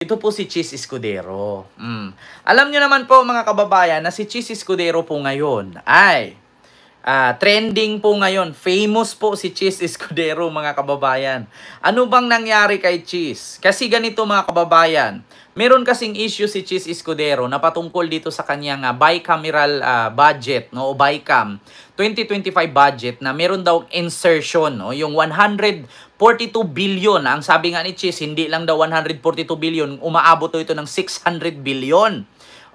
Ito po si Chis Escudero. Alam nyo naman po mga kababayan na si Chis Escudero po ngayon ay trending po ngayon. Famous po si Chis Escudero mga kababayan. Ano bang nangyari kay Chis? Kasi ganito mga kababayan, meron kasing issue si Chis Escudero na patungkol dito sa kanyang bicameral budget, no, o BICAM 2025 budget na meron daw insertion, no, yung 142 billion. Ang sabi nga ni Chis, hindi lang daw 142 billion, umaabot ito ng 600 billion.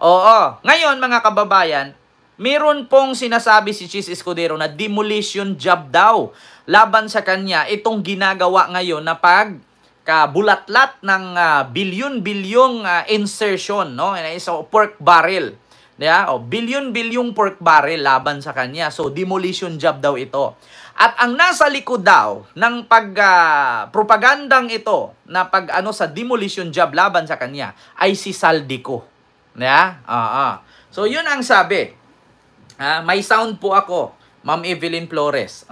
Oo. Ngayon mga kababayan, meron pong sinasabi si Chis Escudero na demolition job daw laban sa kanya itong ginagawa ngayon na pagkabulatlat ng bilyon-bilyong insertion, no? So, pork barrel. Yeah? O, bilyon-bilyong pork barrel laban sa kanya. So, demolition job daw ito. At ang nasa likod daw ng propagandang ito na sa demolition job laban sa kanya ay si Saldico. Yeah? So, yun ang sabi. May sound po ako, Ma'am Evelyn Flores.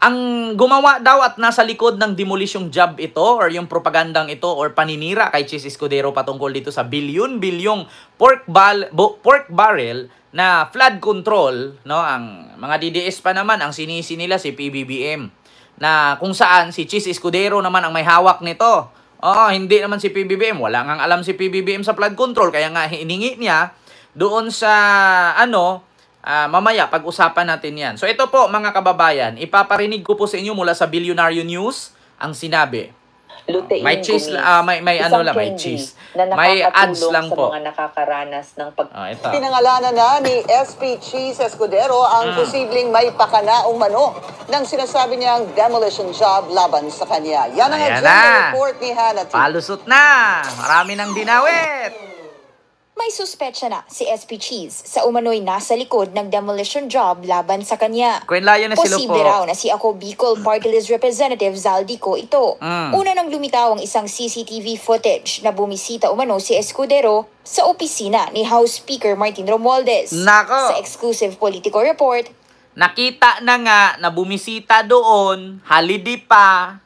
Ang gumawa daw at nasa likod ng demolition job ito or yung propagandang ito or paninira kay Chis Escudero patungkol dito sa bilyon-bilyong pork barrel na flood control, no? Ang mga DDS pa naman, ang sinisi nila si PBBM. Na kung saan si Chis Escudero naman ang may hawak nito. Hindi naman si PBBM. Wala ngang alam si PBBM sa flood control. Kaya nga hiningi niya doon sa mamaya, pag-usapan natin yan. So ito po mga kababayan, ipaparinig ko po sa inyo mula sa Bilyonaryo News ang sinabi. May cheese, may cheese. May ads lang po. Sa mga nakakaranas ng Pinangalanan na ni SP Chis Escudero ang posibleng may pakana umano ng sinasabi niyang demolition job laban sa kanya. Yan ang agenda report ni Hannah T. Palusot na! Marami nang dinawit! May suspetsya na si SP Chis sa umano'y nasa likod ng demolition job laban sa kanya. Posible raw na si Ako Bicol Party List Representative Zaldico ito. Una nang lumitaw ang isang CCTV footage na bumisita umano si Escudero sa opisina ni House Speaker Martin Romualdez. Nako! Sa exclusive Politico Report, nakita na nga na bumisita doon, holiday pa.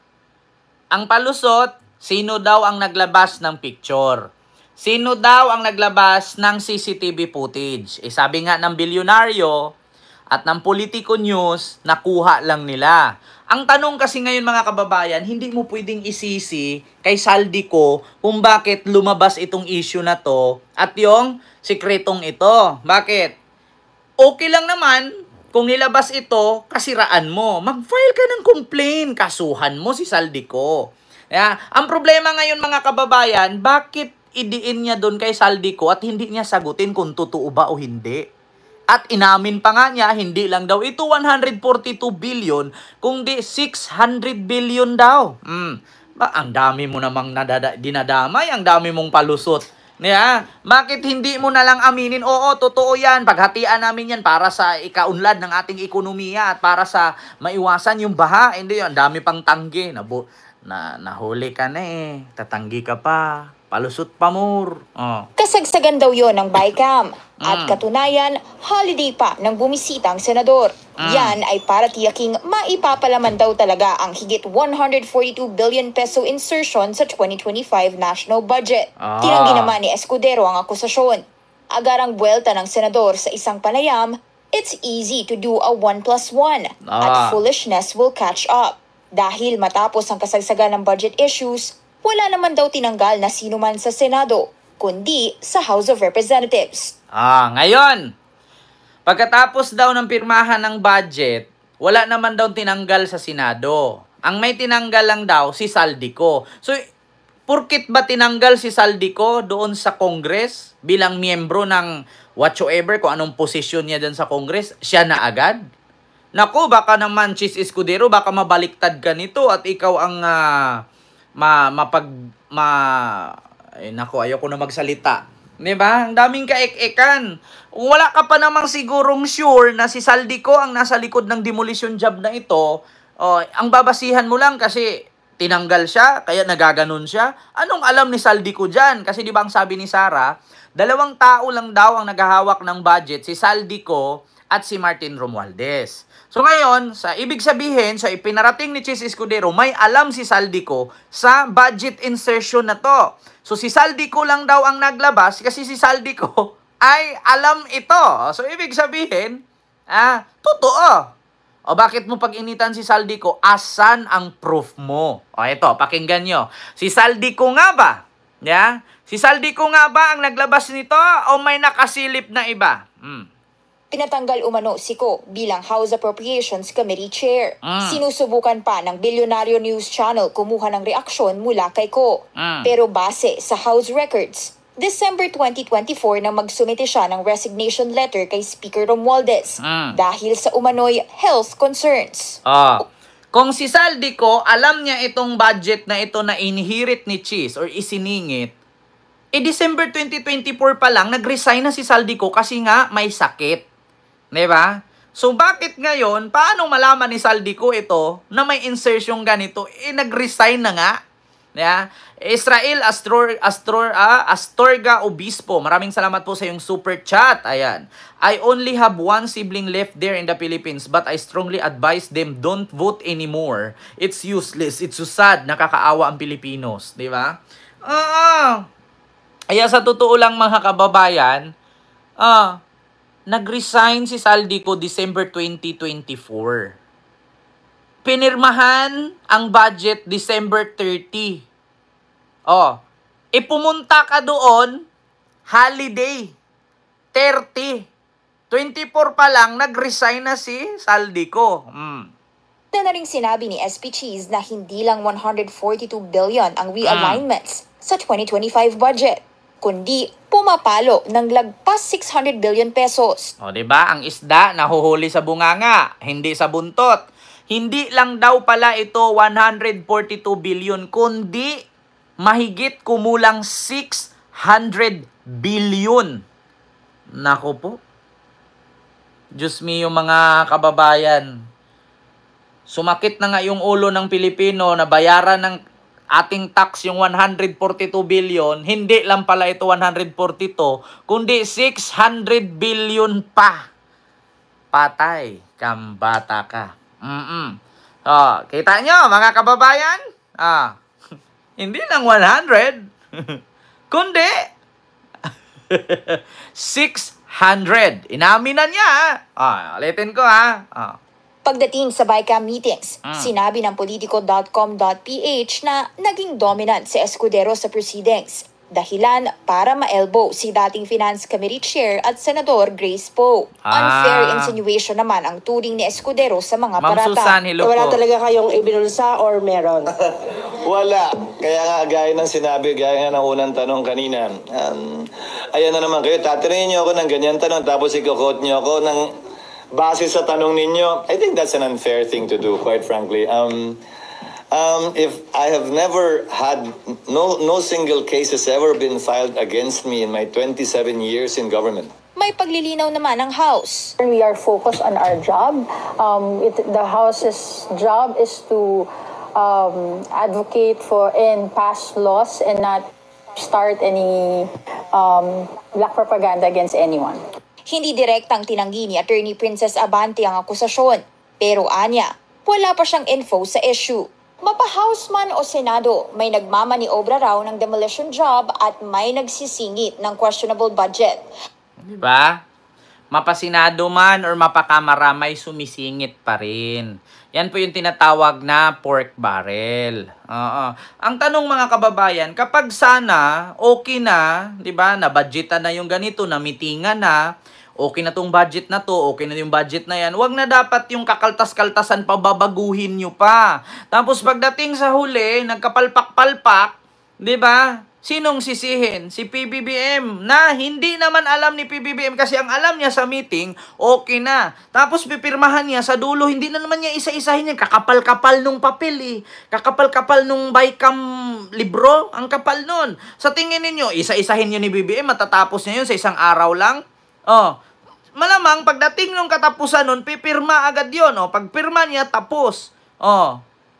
Ang palusot, sino daw ang naglabas ng picture? Sino daw ang naglabas ng CCTV footage? Sabi nga ng Bilyonaryo at ng Politico News, nakuha lang nila. Ang tanong kasi ngayon mga kababayan, hindi mo pwedeng isisi kay Saldico kung bakit lumabas itong issue na to at yung sikretong ito. Bakit? Okay lang naman kung nilabas ito, kasiraan mo. Mag-file ka ng complaint, kasuhan mo si Saldico. Ang problema ngayon mga kababayan, bakit idiin niya doon kay Saldico at hindi niya sagutin kung totoo ba o hindi. At inamin pa nga niya, hindi lang daw ito 142 billion, kundi 600 billion daw. Ang dami mo namang dinadamay, ang dami mong palusot. Bakit hindi mo na lang aminin, oo, totoo yan, paghatian namin yan para sa ikaunlad ng ating ekonomiya at para sa maiwasan yung baha. Hindi, ang dami pang tanggi. Nahuli ka na tatanggi ka pa. Palusot pa more. Kasagsagan daw yon ng BICAM. At katunayan, holiday pa ng bumisitang senador. Yan ay para tiyaking maipapalaman daw talaga ang higit 142 billion peso insertion sa 2025 national budget. Tinanggi naman ni Escudero ang akusasyon. Agarang buwelta ng senador sa isang panayam, it's easy to do a 1+1 at foolishness will catch up. Dahil matapos ang kasagsagan ng budget issues, wala naman daw tinanggal na sino man sa Senado, kundi sa House of Representatives. Ngayon, pagkatapos daw ng pirmahan ng budget, wala naman daw tinanggal sa Senado. Ang may tinanggal lang daw si Saldico. So, porkit ba tinanggal si Saldico doon sa Congress bilang miyembro ng whatsoever, kung anong posisyon niya dyan sa Congress, siya na agad? Naku, baka naman Chis Escudero, baka mabaliktad ka nito at ikaw ang ayoko na magsalita. Diba? Ang daming kaek-ekan. Wala ka pa namang sigurong sure na si Saldico ang nasa likod ng demolition job na ito. Ang babasihan mo lang kasi tinanggal siya, kaya nagaganon siya. Anong alam ni Saldico dyan? Kasi di ba ang sabi ni Sara, 2 tao lang daw ang naghahawak ng budget, si Saldico at si Martin Romualdez. So ngayon, sa ibig sabihin, sa ipinarating ni Chis Escudero, may alam si Saldico sa budget insertion na to. So si Saldico lang daw ang naglabas kasi si Saldico ay alam ito. So ibig sabihin, totoo. O bakit mo pag-initan si Saldico? Asan ang proof mo? O ito, pakinggan nyo. Si Saldico nga ba? Yeah? Si Saldico nga ba ang naglabas nito o may nakasilip na iba? Pinatanggal umano si Ko bilang House Appropriations Committee Chair. Sinusubukan pa ng Bilyonaryo News Channel kumuha ng reaksyon mula kay Ko. Pero base sa House Records, December 2024 nang magsumite siya ng resignation letter kay Speaker Romualdez dahil sa umano'y health concerns. Kung si Saldico, alam niya itong budget na ito na inherit ni Chis or isiningit, December 2024 pa lang, nag-resign na si Saldico kasi nga may sakit. Diba? So, bakit ngayon, paano malaman ni Saldico ito na may insertion ganito? Nag-resign na nga. Yeah? Israel Astorga Obispo, maraming salamat po sa yung super chat. Ayan. I only have one sibling left there in the Philippines but I strongly advise them don't vote anymore. It's useless. It's so sad. Nakakaawa ang Pilipinos. Diba? Kaya sa totoo lang mga kababayan, nag-resign si Saldico December 2024. Pinirmahan ang budget December 30. Pumunta ka doon, holiday, 30. 24 pa lang, nag-resign na si Saldico. Na ring sinabi ni SP Cheese na hindi lang 142 billion ang realignments sa 2025 budget, kundi pumapalo ng lagpas 600 billion pesos. Diba? Ang isda nahuhuli sa bunganga, hindi sa buntot. Hindi lang daw pala ito 142 billion, kundi mahigit kumulang 600 billion. Nako po. Diyos mio mga kababayan. Sumakit na nga yung ulo ng Pilipino na bayaran ng ating tax yung 142 billion, hindi lang pala ito 142, kundi 600 billion pa. Patay, kambata ka. Kita nyo mga kababayan? Hindi lang 100, kundi 600. Inamin na niya. Ulitin ko Pagdating sa BICAM meetings, sinabi ng politico.com.ph na naging dominant si Escudero sa proceedings. Dahilan para ma-elbow si dating Finance Committee Chair at Senador Grace Poe. Unfair insinuation naman ang turing ni Escudero sa mga Ma'am parata. Susan, hello Wala po. talaga kayong ibinulsa or meron? Wala. Kaya nga, gaya ng sinabi, gaya nga ng unang tanong kanina. Ayan na naman kayo, tatanungin niyo ako ng ganyan tanong, tapos i-quote niyo ako ng base sa tanong ninyo. I think that's an unfair thing to do, quite frankly. If I have never had, no single case has ever been filed against me in my 27 years in government. May paglilinaw naman ng House. We are focused on our job. The House's job is to advocate for and pass laws and not start any black propaganda against anyone. Hindi direktang tinanggi ni Attorney Princess Abante ang akusasyon. Pero anya, wala pa siyang info sa issue. Mapa-House man o Senado, may nagmamaniobra raw ng demolition job at may nagsisingit ng questionable budget. Diba? Mapasinado man or mapakamara, may sumisingit pa rin. Yan po yung tinatawag na pork barrel. Ang tanong mga kababayan, kapag sana okay na, 'di ba? Na-budgetan na yung ganito, na-meetingan na, okay na tong budget na to, okay na yung budget na yan, wag na dapat yung kakaltas-kaltasan pa, babaguhin nyo pa. Tapos pagdating sa huli, nagkapalpak-palpak, 'di ba? Sinong sisihin? Si PBBM na hindi naman alam ni PBBM kasi ang alam niya sa meeting, okay na. Tapos pipirmahan niya sa dulo, hindi na naman niya isa-isahin yan. Kakapal-kapal nung papel Kakapal-kapal nung BICAM libro, ang kapal nun. Sa tingin ninyo, isa-isahin niyo ni BBM, matatapos niya yun sa isang araw lang? Malamang pagdating nung katapusan nun, pipirma agad yun. Pagpirma niya, tapos.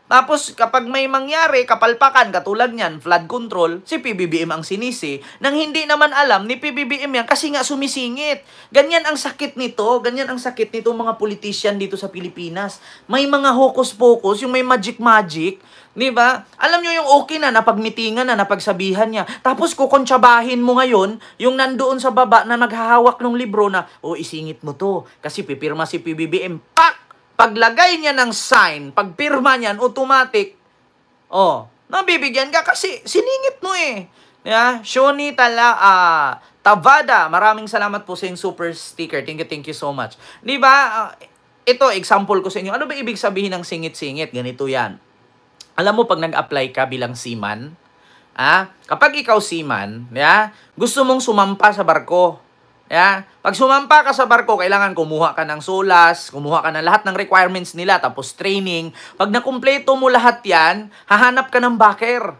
Tapos kapag may mangyari, kapalpakan, katulad niyan, flood control, si PBBM ang sinisi, nang hindi naman alam ni PBBM yan kasi nga sumisingit. Ganyan ang sakit nito, ganyan ang sakit nito mga politician dito sa Pilipinas. May mga hocus-pocus, yung may magic-magic, di ba? Alam nyo yung okay na, napagmitingan na, napagsabihan niya. Tapos kukontsabahin mo ngayon, yung nandoon sa baba na naghahawak ng libro na, isingit mo to, kasi pipirma si PBBM, pak! Paglagay niya ng sign, pagpirma niyan, automatic, nabibigyan ka kasi siningit mo eh. Yeah? Shoni Tavada, maraming salamat po sa yung super sticker. Thank you so much. Di ba? Ito, example ko sa inyo. Ano ba ibig sabihin ng singit-singit? Ganito yan. Alam mo, pag nag-apply ka bilang seaman, kapag ikaw seaman, gusto mong sumampa sa barko. Pag sumampa ka sa barko, kailangan kumuha ka ng solas, kumuha ka ng lahat ng requirements nila, tapos training. Pag nakumpleto mo lahat yan, hahanap ka ng backer.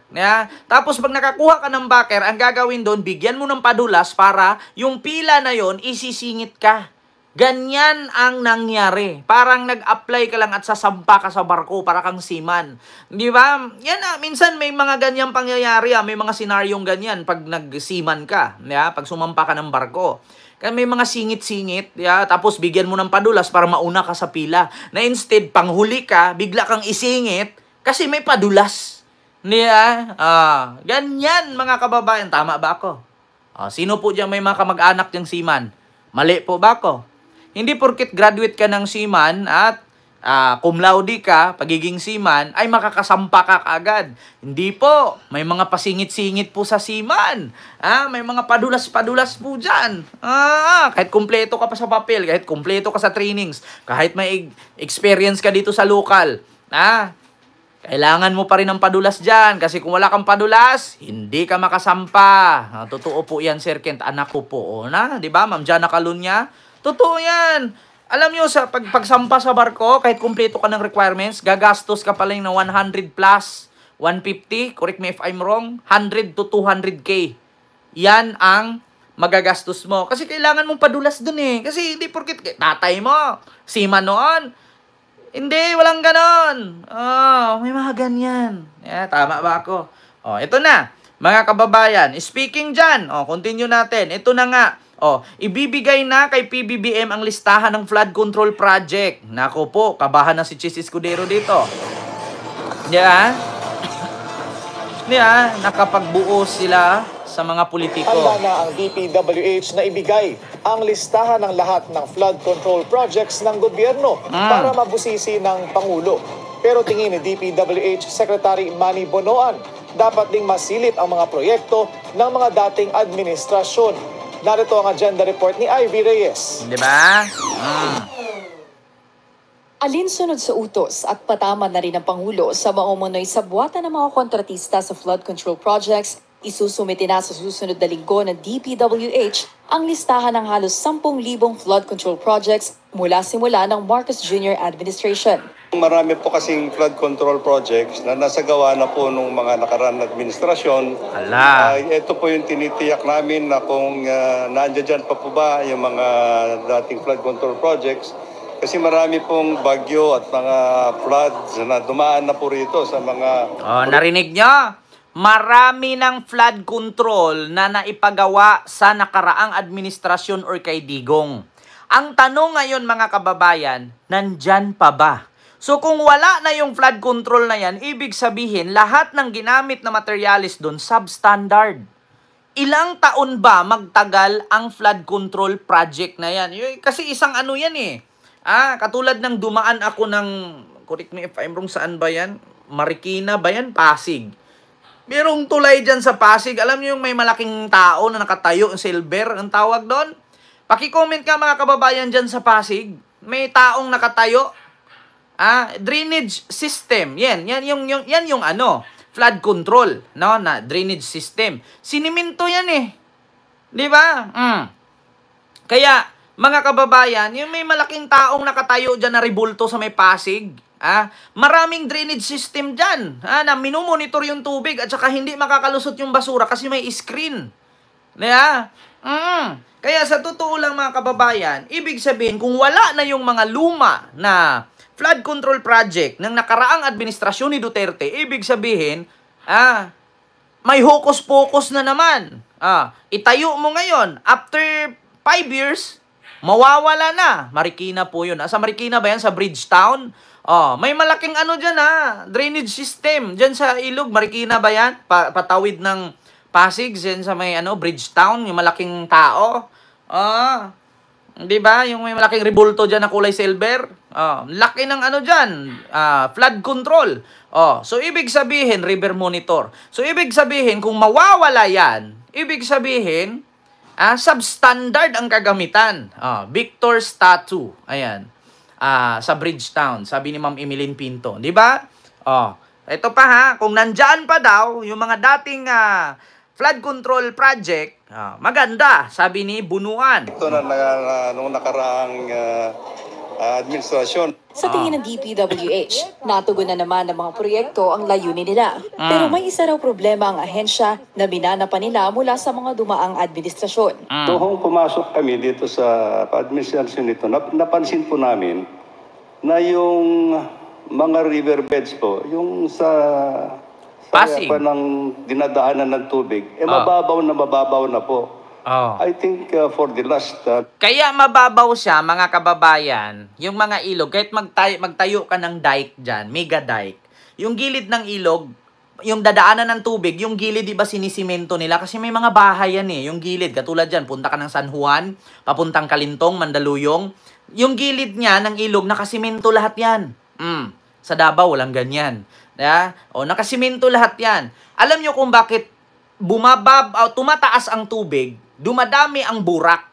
Tapos pag nakakuha ka ng backer, ang gagawin doon, bigyan mo ng padulas para yung pila na yon isisingit ka. Ganyan ang nangyari. Parang nag-apply ka lang at sasampa ka sa barko para kang seaman. Di ba? Yan minsan may mga ganyang pangyayari. May mga senaryong ganyan pag nag-seaman ka. Pag sumampa ka ng barko. Kaya may mga singit-singit. Tapos bigyan mo ng padulas para mauna ka sa pila. Na instead, panghuli ka, bigla kang isingit kasi may padulas. Ganyan mga kababayan. Tama ba ako? Sino po dyan may mga kamag-anak diyang seaman? Mali po ba ako? Hindi porket graduate ka ng seaman at cum laude ka, pagiging seaman, ay makakasampa ka kaagad. Hindi po. May mga pasingit-singit po sa seaman. May mga padulas-padulas po dyan. Kahit kumpleto ka pa sa papel, kahit kumpleto ka sa trainings, kahit may experience ka dito sa local, kailangan mo pa rin ng padulas dyan. Kasi kung wala kang padulas, hindi ka makasampa. Totoo po yan, Sir Kent. Anak ko po. Di ba, Ma'am Jana Calunya? Totoo yan. Alam nyo, sa pagsampa sa barko, kahit kumpleto ka ng requirements, gagastos ka pa lang ng 100 plus, 150, correct me if I'm wrong, 100 to 200K. Yan ang magagastos mo. Kasi kailangan mong padulas dun eh. Kasi hindi porkit tatay mo, seaman noon. Hindi, walang ganon. May mga ganyan. Tama ba ako? Ito na, mga kababayan. Speaking dyan, continue natin. Ito na nga. Ibibigay na kay PBBM ang listahan ng flood control project. Nako po, kabahan na si Chis Escudero dito. Nakapagbuo sila sa mga politiko. Handa na ang DPWH na ibigay ang listahan ng lahat ng flood control projects ng gobyerno para mabusisi ng Pangulo. Pero tingin ni DPWH Secretary Manny Bonoan, dapat ding masilip ang mga proyekto ng mga dating administrasyon. Narito ang agenda report ni Ivy Reyes. Diba? Alinsunod sa utos at patama na rin ng Pangulo sa maumunoy sa buwatan ng mga kontratista sa flood control projects, isusumite na sa susunod na linggo ng DPWH ang listahan ng halos 10,000 flood control projects mula simula ng Marcos Jr. administration. Marami po kasing flood control projects na nasagawa na po nung mga nakaraan na administrasyon. Ito po yung tinitiyak namin na kung nandiyan dyan pa po ba yung mga dating flood control projects. Kasi marami pong bagyo at mga floods na dumaan na po rito sa mga... narinig nyo? Marami ng flood control na naipagawa sa nakaraang administrasyon or kay Digong. Ang tanong ngayon mga kababayan, nandyan pa ba? So kung wala na yung flood control na yan, ibig sabihin lahat ng ginamit na materialis doon substandard. Ilang taon ba magtagal ang flood control project na yan? Kasi isang ano yan eh. Katulad ng dumaan ako ng, correct me if I'm wrong, saan ba yan? Marikina ba yan? Pasig. Merong tulay dyan sa Pasig. Alam niyo yung may malaking tao na nakatayo, silver, ang tawag doon? Paki-comment ka mga kababayan dyan sa Pasig. May taong nakatayo. Drainage system. Yan yung flood control, no, na drainage system. Siniminto yan eh. 'Di ba? Kaya mga kababayan, yung may malaking taong nakatayo diyan na rebulto sa may Pasig, maraming drainage system diyan, na minomonitor yung tubig at saka hindi makakalusot yung basura kasi may screen. Kaya sa totoo lang mga kababayan, ibig sabihin kung wala na yung mga luma na flood control project ng nakaraang administrasyon ni Duterte, ibig sabihin, may hocus-pocus na naman. Itayo mo ngayon, after 5 years, mawawala na. Marikina po yun. Sa Marikina ba yan? Sa Bridgetown? May malaking ano dyan drainage system. Dyan sa ilog, Marikina ba yan? Patawid ng Pasig, dyan sa may Bridgetown, yung malaking tao. Di ba? Yung may malaking rebulto dyan na kulay silver. Laki ng ano dyan. Flood control. So, ibig sabihin, river monitor. So, ibig sabihin, kung mawawala yan, ibig sabihin, substandard ang kagamitan. Victor statue. Ayan. Sa Bridgetown. Sabi ni Ma'am Emeline Pinto. Di ba? Ito pa kung nandyan pa daw, yung mga dating flood control project, maganda, sabi ni Bunuan. Ito nung nakaraang administrasyon. Sa tingin ng DPWH, natugon na naman ng mga proyekto ang layunin nila. Pero may isa raw problema ang ahensya na binana pa nila mula sa mga dumaang administrasyon. Noong pumasok kami dito sa administrasyon nito, napansin po namin na yung mga riverbeds po, yung sa Pasig ng dinadaanan ng tubig, mababaw na po. I think for the last... Kaya mababaw siya, mga kababayan, yung mga ilog, kahit magtayo ka ng dike dyan, mega dike, yung gilid ng ilog, yung dadaanan ng tubig, yung gilid, di ba sinisimento nila? Kasi may mga bahay yan yung gilid. Katulad dyan, punta ka ng San Juan, papuntang Kalintong, Mandaluyong, yung gilid niya ng ilog, nakasimento lahat yan. Sa Davao, walang ganyan. Nakasimento lahat yan. Alam nyo kung bakit tumataas ang tubig, dumadami ang burak.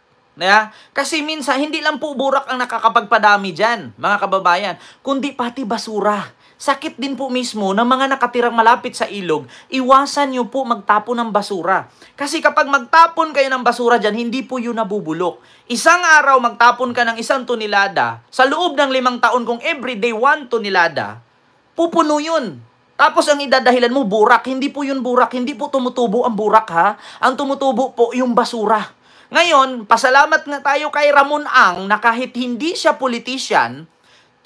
Kasi minsan, hindi lang po burak ang nakakapagpadami dyan, mga kababayan, kundi pati basura. Sakit din po mismo ng mga nakatirang malapit sa ilog, iwasan nyo po magtapon ng basura. Kasi kapag magtapon kayo ng basura dyan, hindi po yun nabubulok. Isang araw magtapon ka ng 1 tonelada, sa loob ng 5 taon kung everyday 1 tonelada, pupuno yun. Tapos ang idadahilan mo, burak. Hindi po yun burak. Hindi po tumutubo ang burak Ang tumutubo po yung basura. Ngayon, pasalamat nga tayo kay Ramon Ang na kahit hindi siya politician,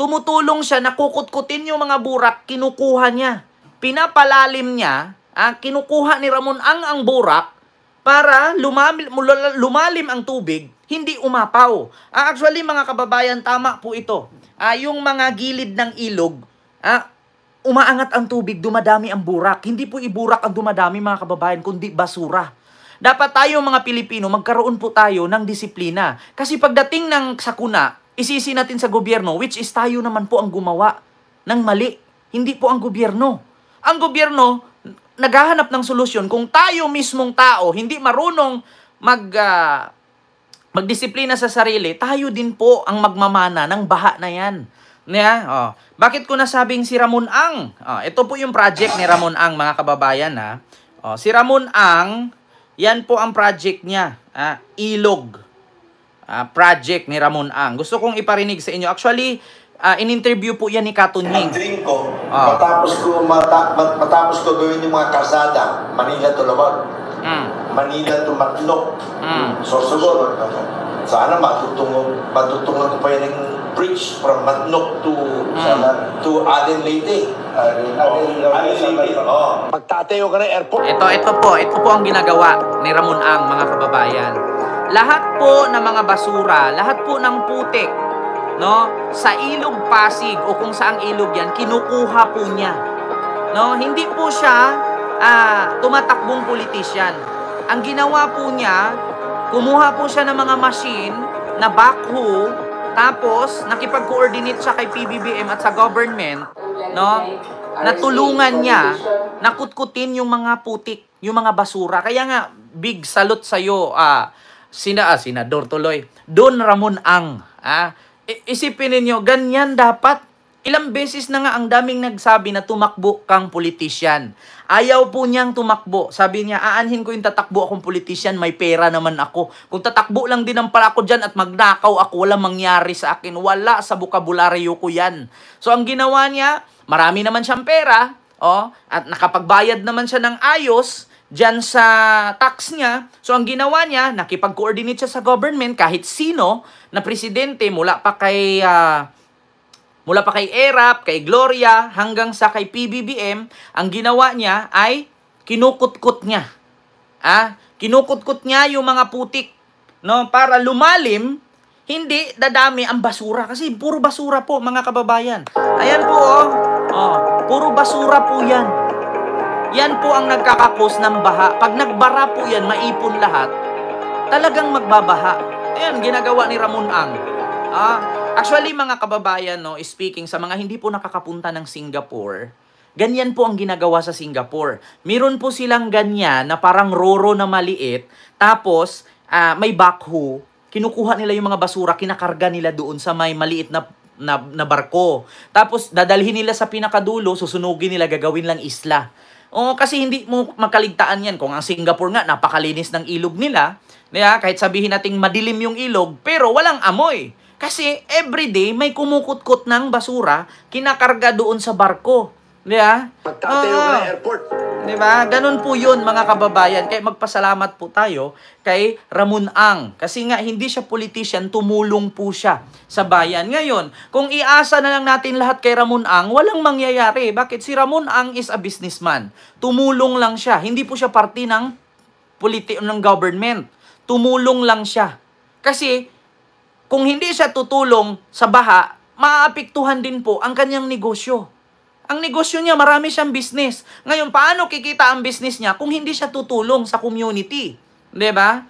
tumutulong siya na kukutkutin yung mga burak, kinukuha niya. Pinapalalim niya, kinukuha ni Ramon ang burak para lumalim ang tubig, hindi umapaw. Actually, mga kababayan, tama po ito. Yung mga gilid ng ilog, umaangat ang tubig, dumadami ang burak. Hindi po iburak ang dumadami, mga kababayan, kundi basura. Dapat tayo mga Pilipino, magkaroon po tayo ng disiplina. Kasi pagdating ng sakuna, isisi natin sa gobyerno, which is tayo naman po ang gumawa ng mali. Hindi po ang gobyerno. Ang gobyerno, naghahanap ng solusyon. Kung tayo mismong tao, hindi marunong magdisiplina sa sarili, tayo din po ang magmamana ng baha na yan. Bakit ko nasabing si Ramon Ang? Ito po yung project ni Ramon Ang, mga kababayan. Si Ramon Ang, yan po ang project niya. Ilog. Project ni Ramon Ang. Gusto kong iparinig sa inyo. Actually, in-interview po yan ni Katunying. Ang dream ko, matapos ko gawin yung mga kalsada, Manila to Lawag, Manila to Matlok, Sorsogon. Sana matutungan ko pa yan ng bridge from Matlok to Allen Leyte. Magtatayo ka ng airport. Ito po ang ginagawa ni Ramon Ang, mga kababayan. Lahat po ng mga basura, lahat po ng putik, sa ilog Pasig o kung saang ilog yan, kinukuha po niya. Hindi po siya tumatakbong politisyan. Ang ginawa po niya, kumuha po siya ng mga machine na backhoe, tapos nakipag-coordinate siya kay PBBM at sa government, natulungan niya nakutkutin yung mga putik, yung mga basura. Kaya nga, big salute sa'yo, Senador tuloy, Don Ramon Ang. Isipin ninyo, ganyan dapat. Ilang beses na nga ang daming nagsabi na tumakbo kang politisyan. Ayaw po niyang tumakbo. Sabi niya, aanhin ko yung tatakbo akong politisyan, may pera naman ako. Kung tatakbo lang din ang pala ako dyan at magnakaw ako, walang mangyari sa akin. Wala sa bukabularyo ko yan. So ang ginawa niya, marami naman siyang pera, at nakapagbayad naman siya ng ayos dyan sa tax niya. So ang ginawa niya, nakipag-coordinate siya sa government, kahit sino na presidente mula pa kay Mula pa kay ERAP, kay Gloria, hanggang sa kay PBBM, ang ginawa niya ay kinukutkot niya. Kinukutkot niya yung mga putik, no, para lumalim, hindi dadami ang basura. Kasi puro basura po, mga kababayan. Ayan po, puro basura po yan. Yan po ang nagkakakos ng baha. Pag nagbara po yan, maipon lahat, talagang magbabaha. Ayan, ginagawa ni Ramon Ang. Actually, mga kababayan, no, speaking sa mga hindi po nakakapunta ng Singapore, ganyan po ang ginagawa sa Singapore. Meron po silang ganyan na parang roro na maliit, tapos may backhoe, kinukuha nila yung mga basura, kinakarga nila doon sa may maliit na barko. Tapos dadalhin nila sa pinakadulo, susunugin nila, gagawin lang isla. Kasi hindi mo makaligtaan yan. Kung ang Singapore nga, napakalinis ng ilog nila, kahit sabihin nating madilim yung ilog, pero walang amoy. Kasi everyday may kumukutkot ng basura, kinakarga doon sa barko. Pagtatayo ka ng airport. Ganun po yun, mga kababayan. Kaya magpasalamat po tayo kay Ramon Ang. Kasi nga, hindi siya politician, tumulong po siya sa bayan. Ngayon, kung iasa na lang natin lahat kay Ramon Ang, walang mangyayari. Bakit? Si Ramon Ang is a businessman. Tumulong lang siya. Hindi po siya parte ng government. Tumulong lang siya. Kasi, kung hindi siya tutulong sa baha, maaapektuhan din po ang kanyang negosyo. Ang negosyo niya, marami siyang business. Ngayon, paano kikita ang business niya kung hindi siya tutulong sa community? Diba?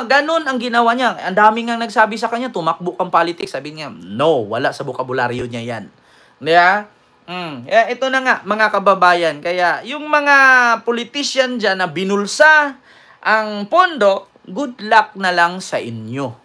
Ganun ang ginawa niya. Ang dami nga nagsabi sa kanya, tumakbo kang politics. Sabi niya, no, wala sa bokabularyo niya yan. Diba? Ito na nga, mga kababayan. Kaya, yung mga politician dyan na binulsa ang pondo, good luck na lang sa inyo.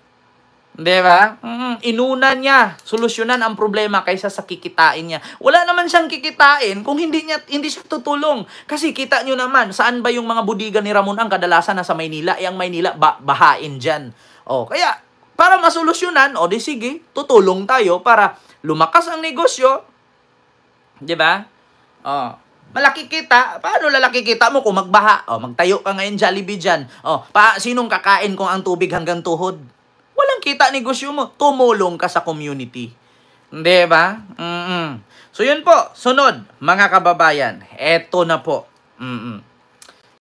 Diba? Inuna niya, solusyonan ang problema kaysa sa kikitain niya. Wala naman siyang kikitain kung hindi siya tutulong. Kasi kita nyo naman, saan ba yung mga budiga ni Ramon ang kadalasan na sa Maynila? Ang Maynila, bahain dyan. Kaya, para masolusyonan, di sige, tutulong tayo para lumakas ang negosyo. Diba? Malaki kita. Paano lalaki kita mo kung magbaha? Magtayo ka ngayon Jollibee dyan. Sinong kakain kung ang tubig hanggang tuhod? Walang kita negosyo mo. Tumulong ka sa community. Diba? So yun po. Sunod, mga kababayan. Eto na po.